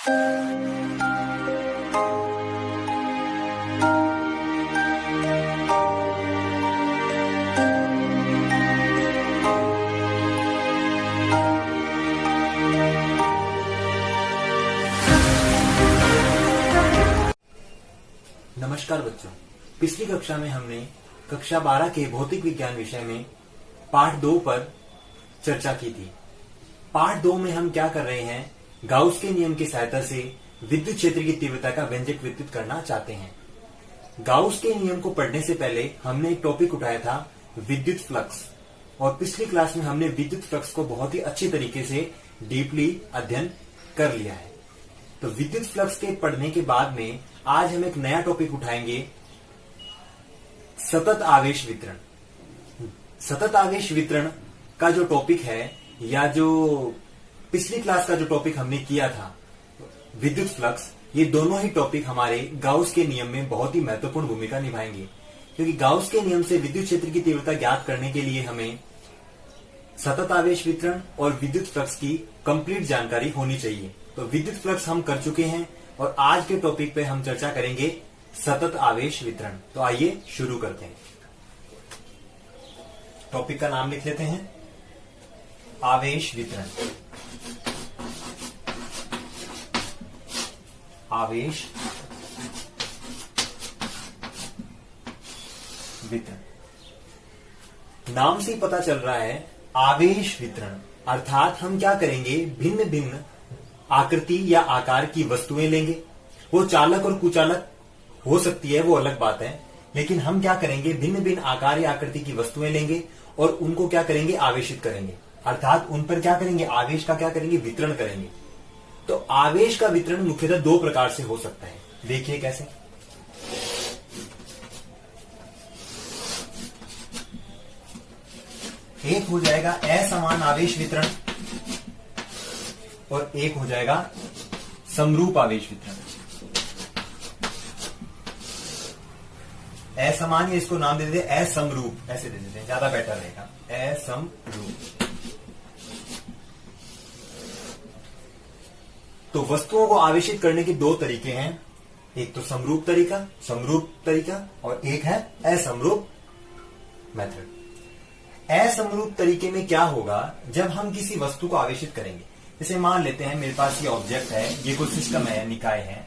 नमस्कार बच्चों, पिछली कक्षा में हमने कक्षा 12 के भौतिक विज्ञान विषय में पाठ 2 पर चर्चा की थी। पाठ 2 में हम क्या कर रहे हैं, गाउस के नियम की सहायता से विद्युत क्षेत्र की तीव्रता का व्यंजक विकसित करना चाहते हैं। गाउस के नियम को पढ़ने से पहले हमने एक टॉपिक उठाया था विद्युत फ्लक्स, और पिछली क्लास में हमने विद्युत फ्लक्स को बहुत ही अच्छी तरीके से डीपली अध्ययन कर लिया है। तो विद्युत फ्लक्स के पढ़ने के बाद में आज हम एक नया टॉपिक उठाएंगे, सतत आवेश वितरण। सतत आवेश वितरण का जो टॉपिक है, या जो पिछली क्लास का जो टॉपिक हमने किया था विद्युत फ्लक्स, ये दोनों ही टॉपिक हमारे गाउस के नियम में बहुत ही महत्वपूर्ण भूमिका निभाएंगे। क्योंकि गाउस के नियम से विद्युत क्षेत्र की तीव्रता ज्ञात करने के लिए हमें सतत आवेश वितरण और विद्युत फ्लक्स की कंप्लीट जानकारी होनी चाहिए। तो विद्युत फ्लक्स हम कर चुके हैं और आज के टॉपिक पे हम चर्चा करेंगे सतत आवेश वितरण। तो आइए शुरू करते हैं। टॉपिक का नाम लिख लेते हैं, आवेश वितरण। आवेश वितरण नाम से ही पता चल रहा है, आवेश वितरण अर्थात हम क्या करेंगे, भिन्न भिन्न आकृति या आकार की वस्तुएं लेंगे। वो चालक और कुचालक हो सकती है, वो अलग बात है, लेकिन हम क्या करेंगे, भिन्न भिन्न आकार या आकृति की वस्तुएं लेंगे और उनको क्या करेंगे, आवेशित करेंगे। अर्थात उन पर क्या करेंगे, आवेश का क्या करेंगे, वितरण करेंगे। तो आवेश का वितरण मुख्यतः 2 प्रकार से हो सकता है। देखिए कैसे। एक हो जाएगा असमान आवेश वितरण और एक हो जाएगा समरूप आवेश वितरण। असमान, इसको नाम दे देते हैं असमरूप, ऐसे दे देते हैं, ज्यादा बेटर रहेगा, असमरूप। तो वस्तुओं को आवेशित करने के 2 तरीके हैं, एक तो समरूप तरीका और एक है असमरूप मेथड। असमरूप तरीके में क्या होगा, जब हम किसी वस्तु को आवेशित करेंगे, जैसे मान लेते हैं मेरे पास ये ऑब्जेक्ट है, ये कोई सिस्टम है, निकाय है,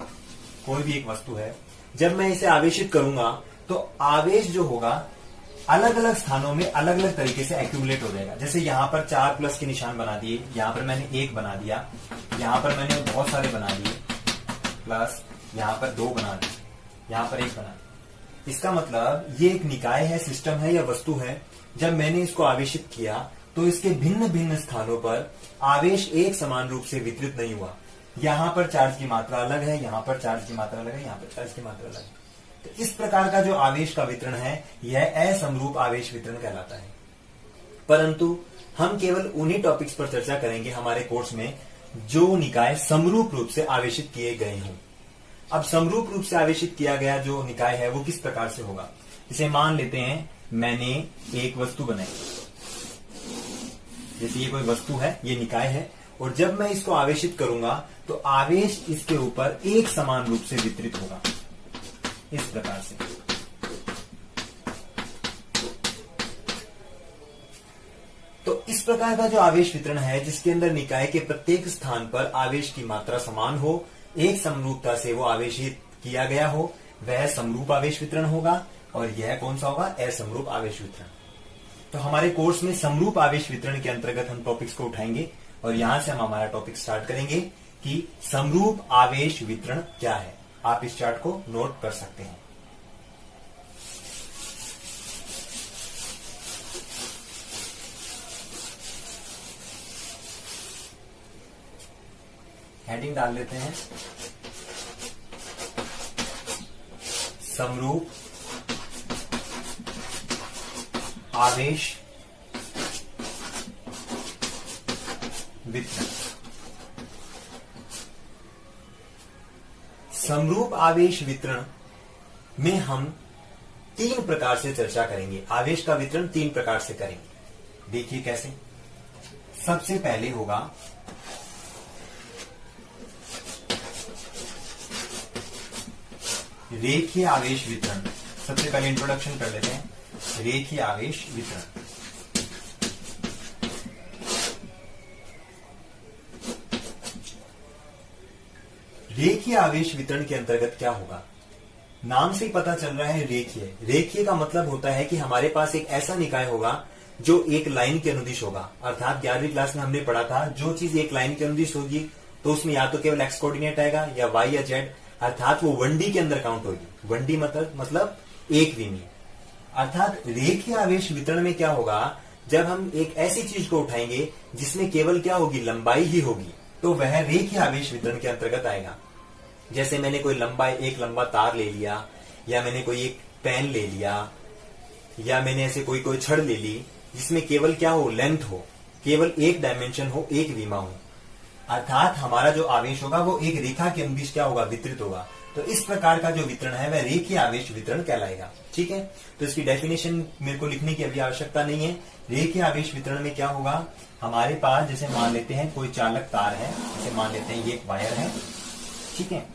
कोई भी एक वस्तु है। जब मैं इसे आवेशित करूंगा तो आवेश जो होगा अलग अलग स्थानों में अलग अलग तरीके से एक्यूमुलेट हो जाएगा। जैसे यहां पर 4 प्लस के निशान बना दिए, यहां पर मैंने 1 बना दिया, यहां पर मैंने बहुत सारे बना दिए, प्लस यहां पर 2 बना दिए, यहां पर 1 बना दिया। इसका मतलब ये एक निकाय है, सिस्टम है या वस्तु है। जब मैंने इसको आवेशित किया तो इसके भिन्न भिन्न स्थानों पर आवेश एक समान रूप से वितरित नहीं हुआ। यहां पर चार्ज की मात्रा अलग है, यहां पर चार्ज की मात्रा अलग है, यहां पर चार्ज की मात्रा अलग है। तो इस प्रकार का जो आवेश का वितरण है, यह असमरूप आवेश वितरण कहलाता है। परंतु हम केवल उन्हीं टॉपिक्स पर चर्चा करेंगे हमारे कोर्स में जो निकाय समरूप रूप से आवेशित किए गए हों। अब समरूप रूप से आवेशित किया गया जो निकाय है वो किस प्रकार से होगा, जैसे मान लेते हैं मैंने एक वस्तु बनाई, जैसे ये कोई वस्तु है, ये निकाय है, और जब मैं इसको आवेशित करूंगा तो आवेश इसके ऊपर एक समान रूप से वितरित होगा, इस प्रकार से। तो इस प्रकार का जो आवेश वितरण है, जिसके अंदर निकाय के प्रत्येक स्थान पर आवेश की मात्रा समान हो, एक समरूपता से वो आवेशित किया गया हो, वह समरूप आवेश वितरण होगा। और यह कौन सा होगा, असमरूप आवेश वितरण। तो हमारे कोर्स में समरूप आवेश वितरण के अंतर्गत हम टॉपिक्स को उठाएंगे और यहां से हम हमारा टॉपिक स्टार्ट करेंगे कि समरूप आवेश वितरण क्या है। आप इस चार्ट को नोट कर सकते हैं। हेडिंग डाल लेते हैं, समरूप आवेश वितरण। समरूप आवेश वितरण में हम 3 प्रकार से चर्चा करेंगे। आवेश का वितरण 3 प्रकार से करेंगे। देखिए कैसे। सबसे पहले होगा रेखीय आवेश वितरण। सबसे पहले इंट्रोडक्शन कर लेते हैं, रेखीय आवेश वितरण। रेखीय आवेश वितरण के अंतर्गत क्या होगा, नाम से ही पता चल रहा है रेखीय। रेखीय का मतलब होता है कि हमारे पास एक ऐसा निकाय होगा जो एक लाइन के अनुदिश होगा। अर्थात 11वीं क्लास में हमने पढ़ा था, जो चीज एक लाइन के अनुदिश होगी तो उसमें या तो केवल एक्स कोऑर्डिनेट आएगा या वाई या जेड, अर्थात वो 1D के अंदर काउंट होगी। 1D मतलब एक विमीय। अर्थात रेखीय आवेश वितरण में क्या होगा, जब हम एक ऐसी चीज को उठाएंगे जिसमें केवल क्या होगी, लंबाई ही होगी, तो वह रेखीय आवेश वितरण के अंतर्गत आएगा। जैसे मैंने कोई एक लंबा तार ले लिया, या मैंने कोई एक पेन ले लिया, या मैंने ऐसे कोई छड़ ले ली जिसमें केवल क्या हो, लेंथ हो, केवल एक डायमेंशन हो, एक विमा हो। अर्थात हमारा जो आवेश होगा वो एक रेखा के अनुदिश क्या होगा, वितरित होगा। तो इस प्रकार का जो वितरण है वह रेखीय आवेश वितरण कहलाएगा। ठीक है, तो इसकी डेफिनेशन मेरे को लिखने की अभी आवश्यकता नहीं है। रेखीय आवेश वितरण में क्या होगा, हमारे पास जैसे मान लेते हैं कोई चालक तार है, जैसे मान लेते हैं ये एक वायर है, ठीक है,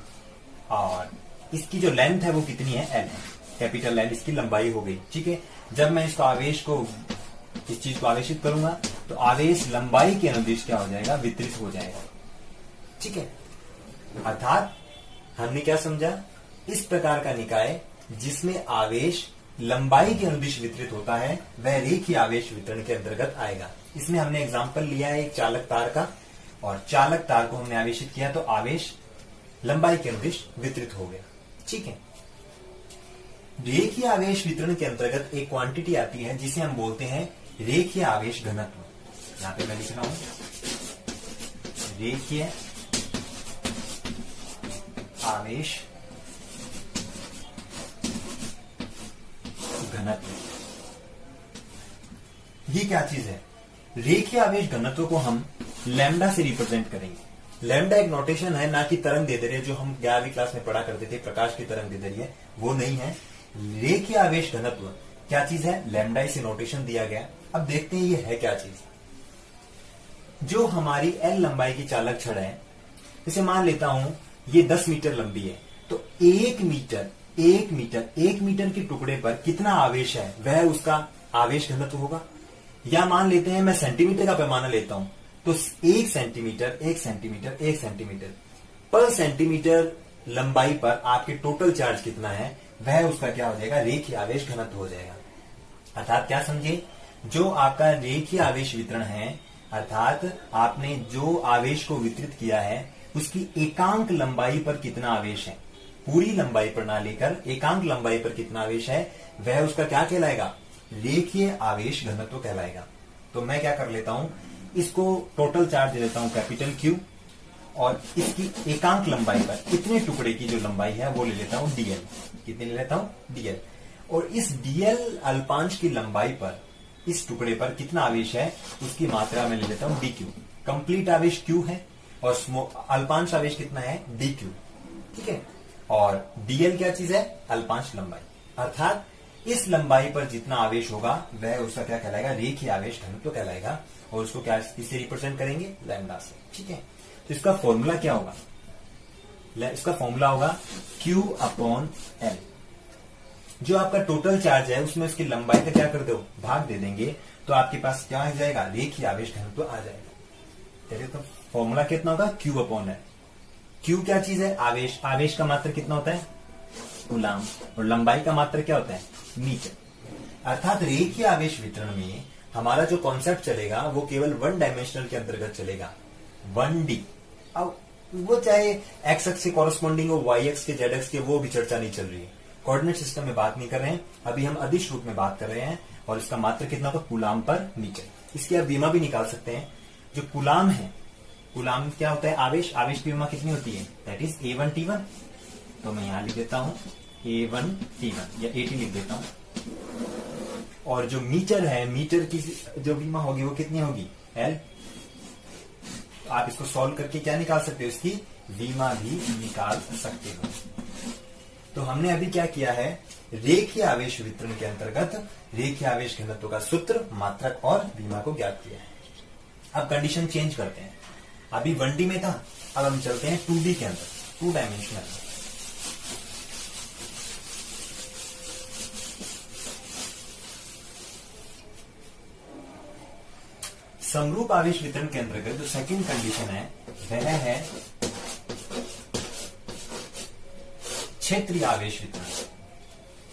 और इसकी जो लेंथ है वो कितनी है, एल है, कैपिटल एल इसकी लंबाई हो गई। ठीक है, जब मैं इस चीज को आवेशित करूंगा तो आवेश लंबाई के अनुदिश क्या हो जाएगा, वितरित हो जाएगा। ठीक है, अर्थात हमने क्या समझा, इस प्रकार का निकाय जिसमें आवेश लंबाई के अनुदिश वितरित होता है वह रेखीय आवेश वितरण के अंतर्गत आएगा। इसमें हमने एग्जाम्पल लिया है एक चालक तार का, और चालक तार को हमने आवेशित किया तो आवेश लंबाई के अनुदिश वितरित हो गया। ठीक है, रेखीय आवेश वितरण के अंतर्गत एक क्वांटिटी आती है जिसे हम बोलते हैं रेखीय आवेश घनत्व। यहां पे मैं लिख रहा हूं रेखीय आवेश घनत्व। ये क्या चीज है, रेखीय आवेश घनत्व को हम लैम्डा से रिप्रेजेंट करेंगे। लैम्डा एक नोटेशन है, ना कि तरंग दैर्ध्य जो हम 11वीं क्लास में पढ़ा करते थे, प्रकाश की तरंग दैर्ध्य, वो नहीं है। रेखीय आवेश घनत्व क्या चीज है, लैम्डा इसे नोटेशन दिया गया। अब देखते हैं ये है क्या चीज। जो हमारी एल लंबाई की चालक छड़ है, जैसे मान लेता हूं ये 10 मीटर लंबी है, तो 1 मीटर के टुकड़े पर कितना आवेश है वह उसका आवेश घनत्व होगा। या मान लेते हैं मैं सेंटीमीटर का पैमाना लेता हूं, तो 1 सेंटीमीटर पर सेंटीमीटर लंबाई पर आपके टोटल चार्ज कितना है वह उसका क्या हो जाएगा, रेखीय आवेश घनत्व हो जाएगा। अर्थात क्या समझे, जो आपका रेखीय आवेश वितरण है, अर्थात आपने जो आवेश को वितरित किया है उसकी एकांक लंबाई पर कितना आवेश है, पूरी लंबाई पर ना लेकर एकांक लंबाई पर कितना आवेश है वह उसका क्या कहलाएगा, रेखीय आवेश घनत्व कहलाएगा। तो मैं क्या कर लेता हूं, इसको टोटल चार्ज दे देता हूं कैपिटल क्यू, और इसकी एकांक लंबाई पर इतने टुकड़े की जो लंबाई है वो ले लेता हूं डीएल। कितने ले लेता हूं, डीएल। और इस डीएल अल्पांश की लंबाई पर इस टुकड़े पर कितना आवेश है उसकी मात्रा में ले लेता हूं डीक्यू। कंप्लीट आवेश क्यू है और अल्पांश आवेश कितना है, डीक्यू। ठीक है, और डीएल क्या चीज है, अल्पांश लंबाई। अर्थात इस लंबाई पर जितना आवेश होगा वह उसका क्या कहलाएगा, रेखीय आवेश घनत्व कहलाएगा। और उसको क्या इससे रिप्रेजेंट करेंगे, लैम्डा से। ठीक है, तो इसका फॉर्मूला क्या होगा, इसका फॉर्मूला होगा Q अपॉन L। जो आपका टोटल चार्ज है उसमें उसकी लंबाई का क्या कर दो, भाग दे देंगे, तो आपके पास क्या आ जाएगा, रेखीय आवेश घनत्व आ जाएगा। तो फॉर्मूला कितना होगा, Q अपॉन L। Q क्या चीज है, आवेश। आवेश का मात्रा कितना होता है, कूलाम, और लंबाई का मात्रा क्या होता है, मीटर। अर्थात रेखीय आवेश वितरण में हमारा जो कॉन्सेप्ट चलेगा वो केवल 1 डायमेंशनल के अंतर्गत चलेगा, 1D। अब वो चाहे एक्स एक्स के कॉरेस्पॉन्डिंग हो, वाई एक्स के, जेड एक्स के, वो भी चर्चा नहीं चल रही है। कोऑर्डिनेट सिस्टम में बात नहीं कर रहे हैं, अभी हम अदिश रूप में बात कर रहे हैं। और इसका मात्रा कितना होगा, कूलाम पर मीटर। इसकी आप विमा भी निकाल सकते हैं। जो कूलाम है, कूलाम क्या होता है, आवेश। आवेश की विमा कितनी होती है, दैट इज A1T1। तो मैं यहां लिख देता हूं A1T1 या AT लिख देता हूं। और जो मीटर है, मीटर की जो विमा होगी वो कितनी होगी, L। आप इसको सॉल्व करके क्या निकाल सकते हो, इसकी विमा भी निकाल सकते हो। तो हमने अभी क्या किया है, रेखीय आवेश वितरण के अंतर्गत रेखीय आवेश घनत्व का सूत्र, मात्रक और विमा को ज्ञात किया है। अब कंडीशन चेंज करते हैं। अभी 1D में था, अब हम चलते हैं 2D के अंदर, 2 डायमेंशनल। समरूप आवेश वितरण के अंतर्गत जो सेकंड कंडीशन है वह है क्षेत्रीय आवेश वितरण।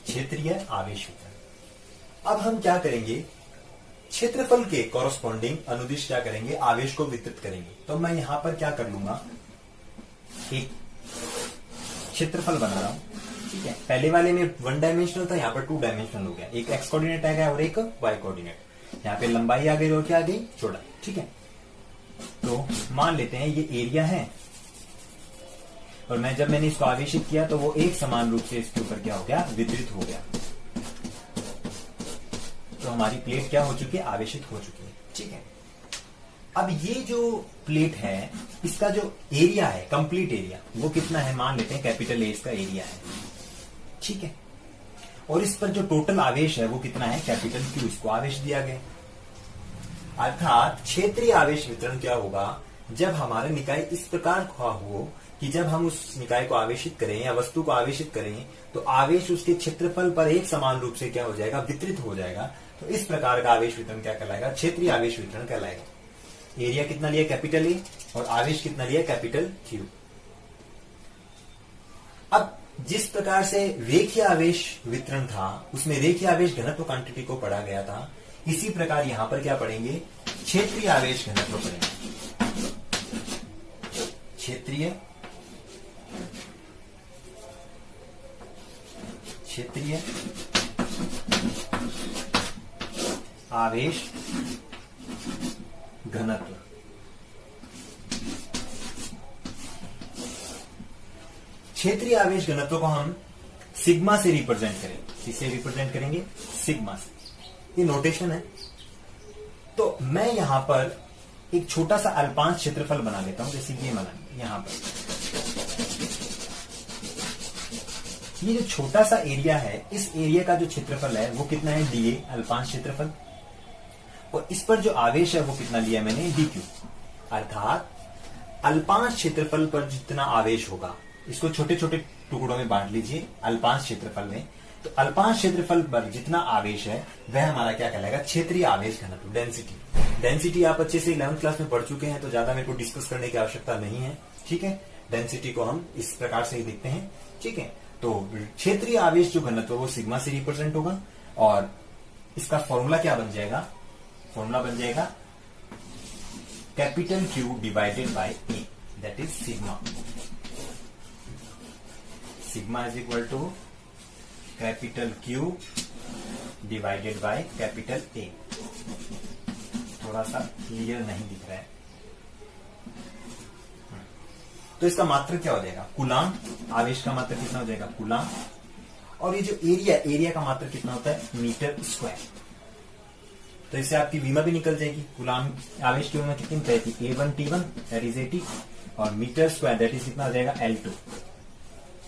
क्षेत्रीय आवेश वितरण। अब हम क्या करेंगे, क्षेत्रफल के कॉरस्पॉन्डिंग अनुदिश क्या करेंगे, आवेश को वितरित करेंगे। तो मैं यहां पर क्या कर लूंगा, एक क्षेत्रफल बना रहा हूं, ठीक है। पहले वाले में 1 डायमेंशनल था, यहां पर 2 डायमेंशनल हो गया। एक एक्स कोऑर्डिनेट आ गया और एक वाई कोऑर्डिनेट। यहां पे लंबाई आ गई और क्या आ गई, चौड़ाई, ठीक है। तो मान लेते हैं ये एरिया है और मैंने इसको आवेशित किया तो वो एक समान रूप से इसके ऊपर क्या हो गया, वितरित हो गया। तो हमारी प्लेट क्या हो चुकी है, आवेशित हो चुकी है, ठीक है। अब ये जो प्लेट है इसका जो एरिया है, कंप्लीट एरिया, वो कितना है, मान लेते हैं कैपिटल ए इसका एरिया है, ठीक है। और इस पर जो टोटल आवेश है वो कितना है, कैपिटल क्यू, इसको आवेश दिया गया। अर्थात क्षेत्रीय आवेश वितरण क्या होगा, जब हमारा निकाय इस प्रकार का हो कि जब हम उस निकाय को आवेशित करें या वस्तु को आवेशित करें तो आवेश उसके क्षेत्रफल पर एक समान रूप से क्या हो जाएगा, वितरित हो जाएगा। तो इस प्रकार का आवेश वितरण क्या कहलाएगा, क्षेत्रीय आवेश वितरण कहलाएगा। एरिया कितना लिया, कैपिटल ए, और आवेश कितना लिया, कैपिटल क्यू। अब जिस प्रकार से रेखीय आवेश वितरण था उसमें रेखीय आवेश घनत्व क्वांटिटी को पढ़ा गया था, इसी प्रकार यहां पर क्या पढ़ेंगे, क्षेत्रीय आवेश घनत्व पढ़ेंगे। क्षेत्रीय आवेश घनत्व। क्षेत्रीय आवेश घनत्व को हम सिग्मा से रिप्रेजेंट करेंगे। किससे रिप्रेजेंट करेंगे, सिग्मा से। ये नोटेशन है। तो मैं यहां पर एक छोटा सा अल्पांश क्षेत्रफल बना लेता हूं, जैसे ये बना यहां पर। ये जो छोटा सा एरिया है, इस एरिया का जो क्षेत्रफल है वो कितना है, डी ए, अल्पांश क्षेत्रफल। और इस पर जो आवेश है वो कितना लिया मैंने, डी क्यू। अर्थात अल्पांश क्षेत्रफल पर जितना आवेश होगा, इसको छोटे छोटे टुकड़ों में बांट लीजिए अल्पांश क्षेत्रफल में। तो अल्पांश क्षेत्रफल पर जितना आवेश है वह हमारा क्या कहलाएगा, क्षेत्रीय आवेश घनत्व, डेंसिटी। डेंसिटी आप अच्छे से 11th क्लास में पढ़ चुके हैं तो ज्यादा मेरे को डिस्कस करने की आवश्यकता नहीं है, ठीक है। डेंसिटी को हम इस प्रकार से ही देखते हैं, ठीक है। तो क्षेत्रीय आवेश जो घनत्व वो सिग्मा से रिप्रेजेंट होगा और इसका फॉर्मूला क्या बन जाएगा, फॉर्मूला बन जाएगा capital Q divided by A, that is sigma. Sigma is equal to capital Q divided by capital A. थोड़ा सा क्लियर नहीं दिख रहा है, तो इसका मात्रक क्या हो जाएगा, कूलाम। आवेश का मात्रक कितना हो जाएगा, कूलाम। और ये जो एरिया का मात्रक कितना होता है, मीटर स्क्वायर। तो इससे आपकी विमा भी निकल जाएगी। कूलाम आवेश की विमा कितनी रहती है, A1 T1 दैट इज 80, और मीटर स्क्वायर दैट इज कितना हो जाएगा, L2।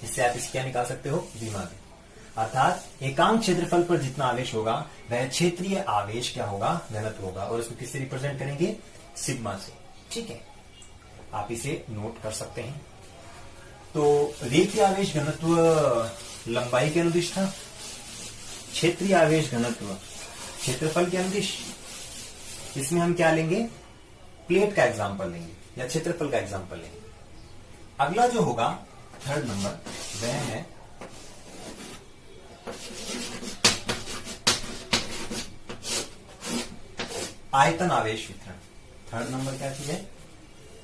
इससे आप इसकी क्या निकाल सकते हो, विमा भी। अर्थात एकांक क्षेत्रफल पर जितना आवेश होगा वह क्षेत्रीय आवेश क्या होगा, घनत्व होगा। और इसको किससे रिप्रेजेंट करेंगे, सिग्मा से, ठीक है। आप इसे नोट कर सकते हैं। तो रेखीय आवेश घनत्व लंबाई के अनुदिश था, क्षेत्रीय आवेश घनत्व क्षेत्रफल के अनुदिश। इसमें हम क्या लेंगे, प्लेट का एग्जांपल लेंगे या क्षेत्रफल का एग्जांपल लेंगे। अगला जो होगा 3rd नंबर वह है आयतन आवेश वितरण। 3rd नंबर क्या चीज है,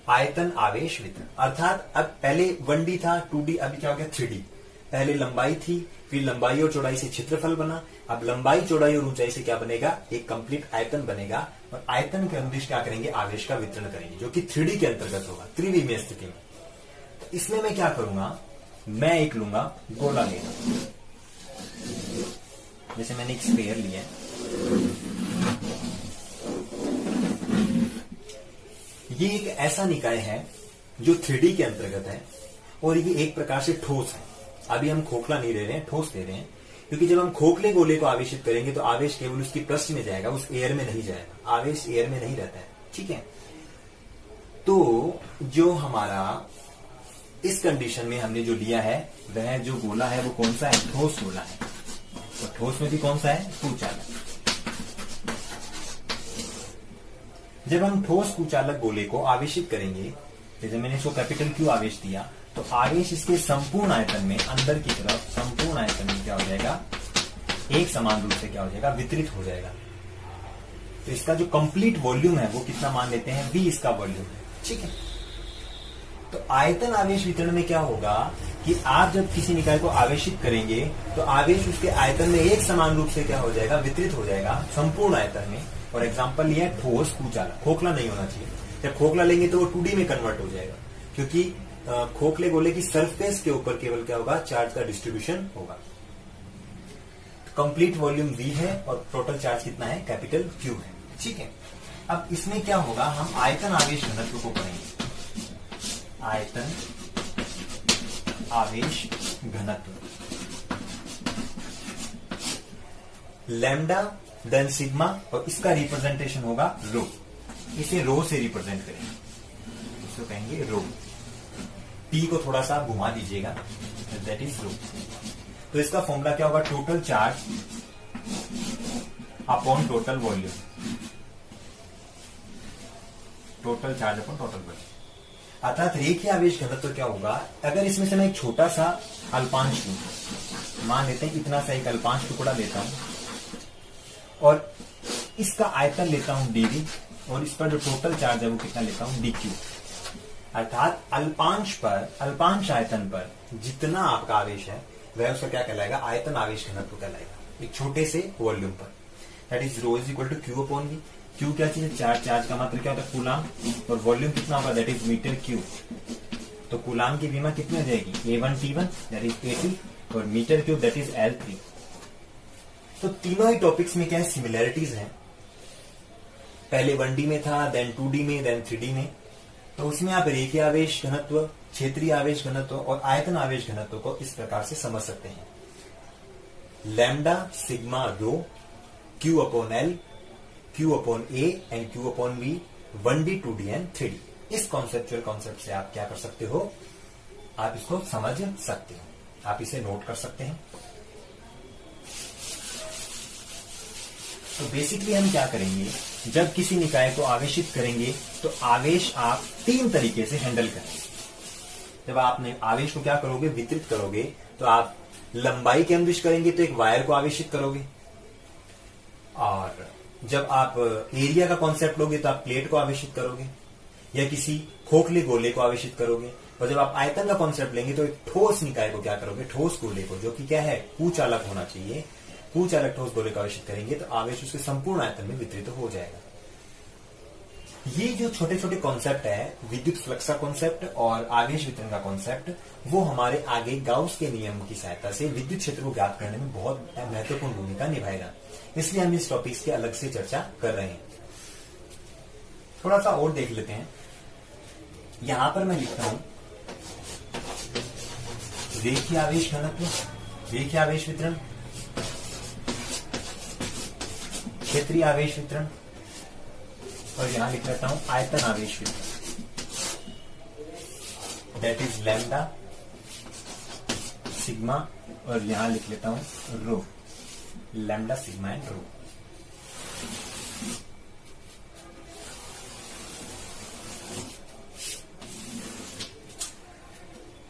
आयतन आवेश वितरण। अर्थात अब पहले 1D था, 2D, अभी क्या हो गया 3D। पहले लंबाई थी, फिर लंबाई और चौड़ाई से क्षेत्रफल बना। अब लंबाई, चौड़ाई और ऊंचाई से क्या बनेगा, एक कंप्लीट आयतन बनेगा। और आयतन के अनुदिश क्या करेंगे, आवेश का वितरण करेंगे, जो कि 3D के अंतर्गत होगा, त्रिविमीय स्थिति में। तो इसमें मैं क्या करूंगा, मैं एक लूंगा गोला लेगा। जैसे मैंने एक स्फीयर लिया है, ये एक ऐसा निकाय है जो 3D के अंतर्गत है और ये एक प्रकार से ठोस है। अभी हम खोखला नहीं ले रहे हैं, ठोस ले रहे हैं, क्योंकि जब हम खोखले गोले को आवेशित करेंगे तो आवेश केवल उसकी पृष्ठ में जाएगा, उस एयर में नहीं जाएगा। आवेश एयर में नहीं रहता है, ठीक है। तो जो हमारा इस कंडीशन में हमने जो लिया है वह जो गोला है वो कौन सा है, ठोस गोला है। तो ठोस में भी कौन सा है, पूछा है। जब हम ठोस कुचालक गोले को आवेशित करेंगे, जैसे मैंने इसको कैपिटल क्यू आवेश दिया, तो आवेश इसके संपूर्ण आयतन में अंदर की तरफ संपूर्ण आयतन में क्या हो जाएगा, एक समान रूप से क्या हो जाएगा, वितरित हो जाएगा। तो इसका जो कंप्लीट वॉल्यूम है वो कितना मान लेते हैं, v इसका वॉल्यूम है, ठीक है। तो आयतन आवेश वितरण में क्या होगा कि आप जब किसी निकाय को आवेशित करेंगे तो आवेश उसके आयतन में एक समान रूप से क्या हो जाएगा, वितरित हो जाएगा संपूर्ण आयतन में। और एग्जांपल ये है ठोस कुचालक, खोखला नहीं होना चाहिए। जब खोखला लेंगे तो वो 2D में कन्वर्ट हो जाएगा, क्योंकि खोखले गोले की सरफेस के ऊपर केवल क्या होगा, चार्ज का डिस्ट्रीब्यूशन होगा। कंप्लीट वॉल्यूम v है और टोटल चार्ज कितना है, कैपिटल Q है, ठीक है। अब इसमें क्या होगा, हम आयतन आवेश घनत्व को पढ़ेंगे। आयतन आवेश घनत्व लैम्डा देन सिग्मा, और इसका रिप्रेजेंटेशन होगा रो। इसे रो से रिप्रेजेंट करेंगे, इसको कहेंगे रो। P को थोड़ा सा घुमा दीजिएगा, दैट इज रो। तो इसका फॉर्मूला क्या होगा, total charge upon total volume, total charge upon total volume. अर्थात रेखीय आवेश घनत्व क्या होगा, अगर इसमें से मैं एक छोटा सा अल्पांश लूं, मान लेते हैं इतना सा एक अल्पांश टुकड़ा लेता हूं और इसका आयतन लेता हूं dv, और इस पर जो टोटल चार्ज है वो कितना लेता हूं, dq। अर्थात अल्पांश आयतन पर जितना आपका आवेश है वह उसका क्या कहलाएगा, आयतन आवेश घनत्व कहलाएगा, एक छोटे से वॉल्यूम पर। That is rho is equal to Q upon V. Q क्या चीज है, चार्ज। चार्ज का मात्रा क्या होता है, कूलाम, और वॉल्यूम कितना होगा, दैट इज मीटर क्यूब। तो कूलाम की विमा कितनी हो जाएगी, A1T1 दैट इज 80, और metre cube that is L3। तो तीनों ही टॉपिक्स में क्या है, सिमिलैरिटीज हैं। पहले 1D में था, देन 2D में, देन 3D में। तो उसमें आप रेखीय आवेश घनत्व, क्षेत्रीय आवेश घनत्व और आयतन आवेश घनत्व को इस प्रकार से समझ सकते हैं। Lambda sigma rho, Q upon L, Q upon A and Q upon V, 1D 2D and 3D। इस कॉन्सेप्चुअल कॉन्सेप्ट से आप क्या कर सकते हो, आप इसको समझ सकते हो, आप इसे नोट कर सकते हैं। तो बेसिकली हम क्या करेंगे, जब किसी निकाय को आवेशित करेंगे तो आवेश आप तीन तरीके से हैंडल करेंगे। जब आपने आवेश को क्या करोगे, वितरित करोगे, तो आप लंबाई के अनुदिश करेंगे तो एक वायर को आवेशित करोगे, और जब आप एरिया का कॉन्सेप्ट लोगे तो आप प्लेट को आवेशित करोगे या किसी खोखले गोले को आवेशित करोगे, और जब आप आयतन का कॉन्सेप्ट लेंगे तो एक ठोस निकाय को क्या करोगे, ठोस गोले को, जो कि क्या है, कुचालक होना चाहिए, कुचालक ठोस गोले को आवेशित करेंगे तो आवेश उसके संपूर्ण आयतन में वितरित हो जाएगा। ये जो छोटे छोटे कॉन्सेप्ट है, विद्युत फ्लक्स का कॉन्सेप्ट और आवेश वितरण का कॉन्सेप्ट, वो हमारे आगे गाउस के नियम की सहायता से विद्युत क्षेत्र को ज्ञात करने में बहुत महत्वपूर्ण भूमिका निभाएगा। इसलिए हम इस टॉपिक की अलग से चर्चा कर रहे हैं। थोड़ा सा और देख लेते हैं। यहां पर मैं लिखता हूं रेखीय आवेश घनत्व, रेखीय आवेश वितरण, क्षेत्रीय आवेश वितरण, और यहां लिख लेता हूं आयतन आवेश वितरण, दैट इज लैम्डा सिग्मा, और यहां लिख लेता हूं रो, लैम्डा सिग्मा एंड रो।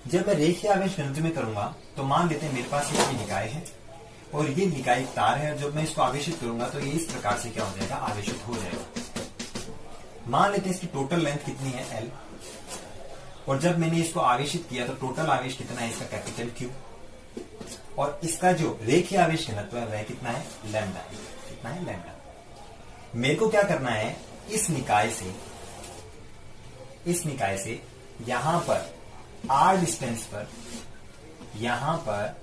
जब मैं रेखीय आवेश घनत्व में करूंगा तो मान लेते हैं मेरे पास एक निकाय है और ये निकाय तार है। जब मैं इसको आवेशित करूंगा तो ये इस प्रकार से क्या हो जाएगा, आवेशित हो जाएगा। मान लेते हैं इसकी टोटल लेंथ कितनी है, L, और जब मैंने इसको आवेशित किया तो टोटल आवेश कितना है इसका, कैपिटल Q, और इसका जो रेखीय आवेश घनत्व है वह कितना है, लैम्डा है। कितना है, लैम्डा। मेरे को क्या करना है, इस निकाय से यहां पर R डिस्टेंस पर, यहां पर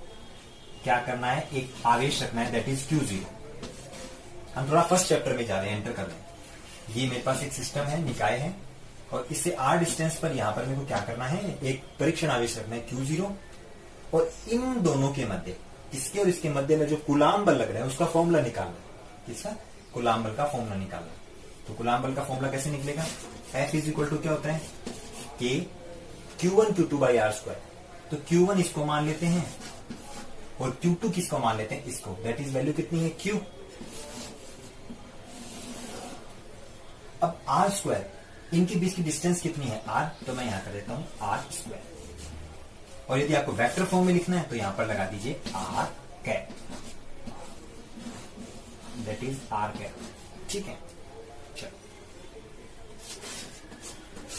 क्या करना है, एक आवेश रखना है, दैट इज Q0। हम थोड़ा फर्स्ट चैप्टर में जा रहे हैं, एंटर कर रहे हैं। ये मेरे पास एक सिस्टम है, निकाय है, और इससे R डिस्टेंस पर यहां पर मेरे को क्या करना है, एक परीक्षण आवेश रखना है Q0, और इन दोनों के मध्य, इसके और इसके मध्य में जो कूलाम बल लग रहा है उसका फॉर्मूला निकालना है। किसका, कूलाम बल का फॉर्मूला निकालना। तो कूलाम बल का फॉर्मूला कैसे निकलेगा, F इज इक्वल टू क्या होता है, K Q1 Q2 by R²। तो Q1 इसको मान लेते हैं और Q2 किसको मान लेते हैं, इसको, दैट इज वैल्यू कितनी है, Q। अब आर स्क्वायर, इनके बीच की डिस्टेंस कितनी है आर, तो मैं यहां कर देता हूं आर स्क्वायर। और यदि आपको वेक्टर फॉर्म में लिखना है तो यहां पर लगा दीजिए R cap, that is R cap. ठीक है, चलो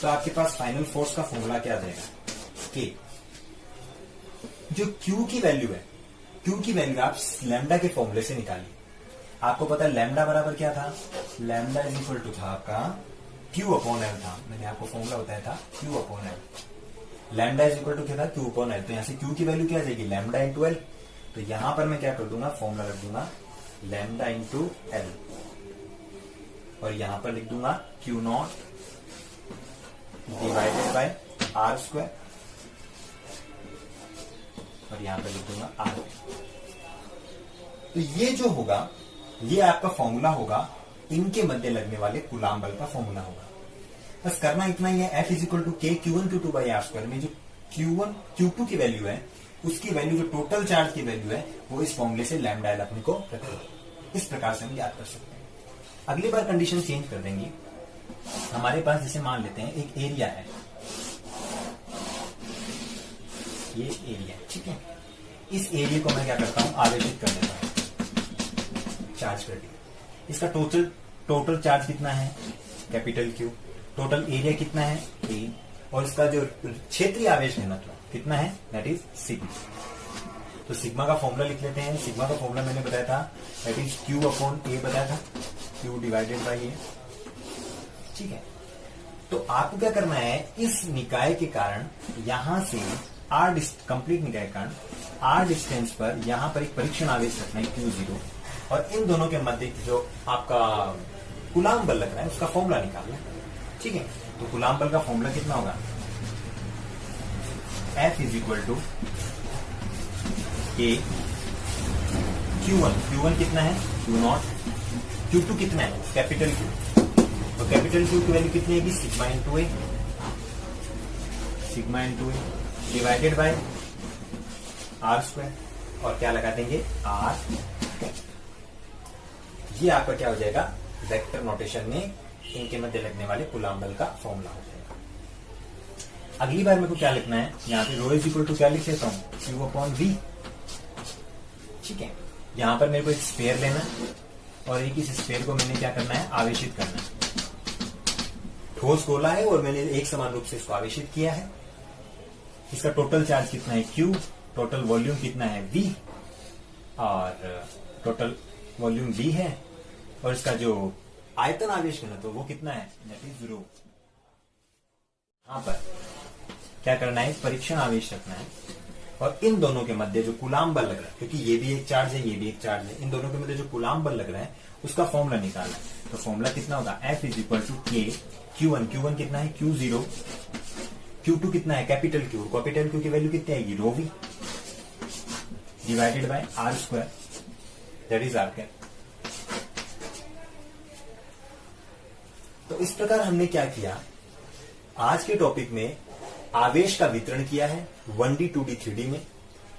तो आपके पास फाइनल फोर्स का फॉर्मूला क्या आ जाएगा कि जो Q की वैल्यू है, Q की वैल्यू आप लैम्डा के फॉर्मूले से निकालिए। आपको पता है लैम्डा बराबर क्या था, लैम्डा इज इक्वल टू था आपका Q अपॉन L था, मैंने आपको फॉर्मूला बताया था Q upon L। Lambda is equal to क्या था, Q अपॉन L। तो यहां से Q की वैल्यू क्या आ जाएगी, लैम्डा इंटू L। तो यहां पर मैं क्या कर दूंगा, फॉर्मूला रख दूंगा लैम्डा इंटू L, और यहां पर लिख दूंगा Q not divided by R square, और यहां पर लिख दूंगा आर। तो ये जो होगा ये आपका फॉर्मूला होगा, इनके मध्य लगने वाले कूलाम बल का फॉर्मूला होगा। बस करना इतना ही है, F इज इक्वल टू के Q1 Q2 by are square में जो Q1 Q2 की वैल्यू है, उसकी वैल्यू जो टोटल चार्ज की वैल्यू है वो इस फॉर्मूले से लैम्डा एल अपने को रखते हैं। इस प्रकार से हम याद कर सकते हैं। अगली बार कंडीशन चेंज कर देंगे। हमारे पास जैसे मान लेते हैं एक एरिया है, ये एरिया, ठीक है। इस एरिया को मैं क्या करता हूं, आवेशित कर देता हूं चार्ज करके। इसका टोटल चार्ज कितना है, कैपिटल Q। टोटल एरिया कितना है A, और इसका जो क्षेत्रीय आवेश घनत्व कितना है, दैट इज सिग्मा। तो सिग्मा का फॉर्मूला लिख लेते हैं। सिग्मा का फॉर्मूला मैंने बताया था, that is Q upon A बताया था, Q डिवाइडेड बाई A। ठीक है, तो आपको क्या करना है, इस निकाय के कारण यहां से आर कंप्लीट निकाय के कारण आर डिस्टेंस पर यहां पर एक परीक्षण आवेश रखना है Q0, और इन दोनों के मध्य जो आपका कूलाम बल लग रहा है उसका फॉर्मूला निकालना। ठीक है, तो कूलाम बल का फॉर्मूला कितना होगा, F इज इक्वल टू के Q1 कितना है, Q नॉट, Q2 कितना है, कैपिटल Q। तो कैपिटल Q की वैल्यू कितनी है, sigma into A, sigma into A divided by R square, और क्या लगा देंगे आर। ये आपका क्या हो जाएगा, वेक्टर नोटेशन में इनके मध्य लगने वाले कूलाम बल का फॉर्मूला हो जाएगा। अगली बार मेरे को क्या लिखना है, यहाँ पे रो इज इक्वल टू क्या लिख लेता हूं, Q अपॉन V। ठीक है, यहां पर मेरे को एक स्फीयर लेना है, और एक इस स्फीयर को मैंने क्या करना है, आवेशित करना है। ठोस गोला है और मैंने एक समान रूप से इसको आवेशित किया है। इसका टोटल चार्ज कितना है Q, टोटल वॉल्यूम कितना है V, और टोटल वॉल्यूम V है, और इसका जो आयतन आवेश घनत्व वो कितना है, दैट इज 0। यहां पर क्या करना है, परीक्षण आवेश रखना है, और इन दोनों के मध्य जो कूलाम बल लग रहा है, क्योंकि ये भी एक चार्ज है ये भी एक चार्ज है, इन दोनों के मध्य जो कूलाम बल लग रहा है उसका फॉर्मूला निकालना है। तो फॉर्मूला कितना होगा, F इज इक्वल टू के Q1 कितना है, Q0, Q2 कितना है, कैपिटल Q, कैपिटल Q की वैल्यू कितनी आएगी, rho V divided by R square, that is R cap. तो इस प्रकार हमने क्या किया, आज के टॉपिक में आवेश का वितरण किया है 1D 2D 3D में,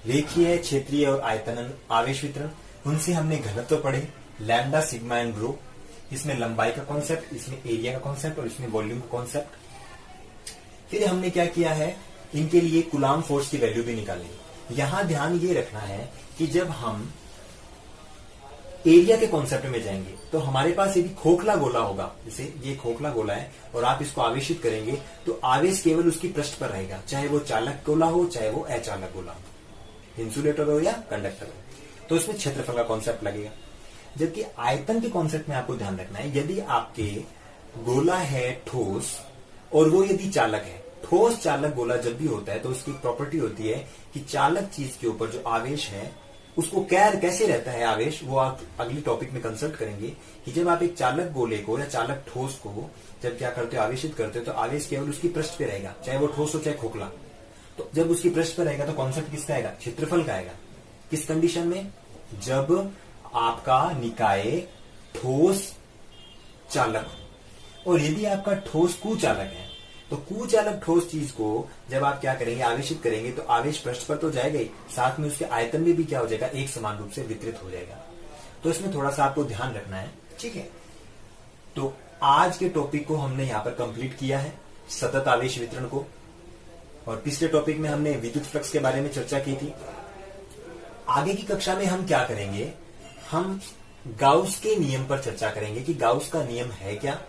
रेखीय क्षेत्रीय और आयतन आवेश वितरण, उनसे हमने घनत्व पढ़े, लैम्डा सिग्मा एंड रो, इसमें लंबाई का कॉन्सेप्ट, इसमें एरिया का कॉन्सेप्ट, और इसमें वॉल्यूम का कॉन्सेप्ट। फिर हमने क्या किया है, इनके लिए कूलाम फोर्स की वैल्यू भी निकाली। यहां ध्यान ये रखना है कि जब हम एरिया के कॉन्सेप्ट में जाएंगे तो हमारे पास यदि खोखला गोला होगा, जैसे ये खोखला गोला है और आप इसको आवेशित करेंगे तो आवेश केवल उसकी पृष्ठ पर रहेगा, चाहे वो चालक गोला हो चाहे वो अचालक गोला हो, इंसुलेटर हो या कंडक्टर हो, तो इसमें क्षेत्रफल का कॉन्सेप्ट लगेगा। जबकि आयतन के कॉन्सेप्ट में आपको ध्यान रखना है, यदि आपके गोला है ठोस और वो यदि चालक है, ठोस चालक गोला जब भी होता है तो उसकी प्रॉपर्टी होती है कि चालक चीज के ऊपर जो आवेश है उसको कैसे रहता है आवेश, वो आप अगली टॉपिक में कंसल्ट करेंगे कि जब आप एक चालक गोले को या चालक ठोस को जब क्या करते हो, आवेशित करते हो, तो आवेश केवल उसकी पृष्ठ पे रहेगा, चाहे वो ठोस हो चाहे खोखला। तो जब उसकी पृष्ठ पे रहेगा तो कॉन्सेप्ट किसका आएगा, क्षेत्रफल का आएगा। किस कंडीशन में, जब आपका निकाय ठोस चालक, और यदि आपका ठोस कुचालक है तो कुचालक ठोस चीज को जब आप क्या करेंगे, आवेशित करेंगे, तो आवेश पृष्ठ पर तो जाएगा ही, साथ में उसके आयतन में भी क्या हो जाएगा, एक समान रूप से वितरित हो जाएगा। तो इसमें थोड़ा सा आपको ध्यान रखना है, ठीक है। तो आज के टॉपिक को हमने यहां पर कंप्लीट किया है, सतत आवेश वितरण को। और पिछले टॉपिक में हमने विद्युत फ्लक्स के बारे में चर्चा की थी। आगे की कक्षा में हम क्या करेंगे, हम गाउस के नियम पर चर्चा करेंगे कि गाउस का नियम है क्या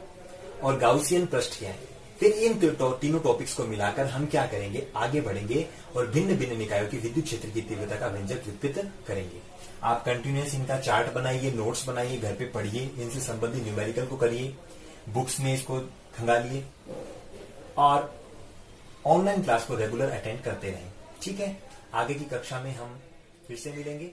और गाउसियन पृष्ठ क्या है। फिर इन तीनों टॉपिक्स को मिलाकर हम क्या करेंगे, आगे बढ़ेंगे और भिन्न भिन्न निकायों की विद्युत क्षेत्र की तीव्रता का व्यंजक व्युत्पन्न करेंगे। आप कंटिन्यूअस इनका चार्ट बनाइए, नोट्स बनाइए, घर पे पढ़िए, इनसे संबंधित न्यूमेरिकल को करिए, बुक्स में इसको खंगालिए और ऑनलाइन क्लास को रेगुलर अटेंड करते रहें। ठीक है, आगे की कक्षा में हम फिर से मिलेंगे।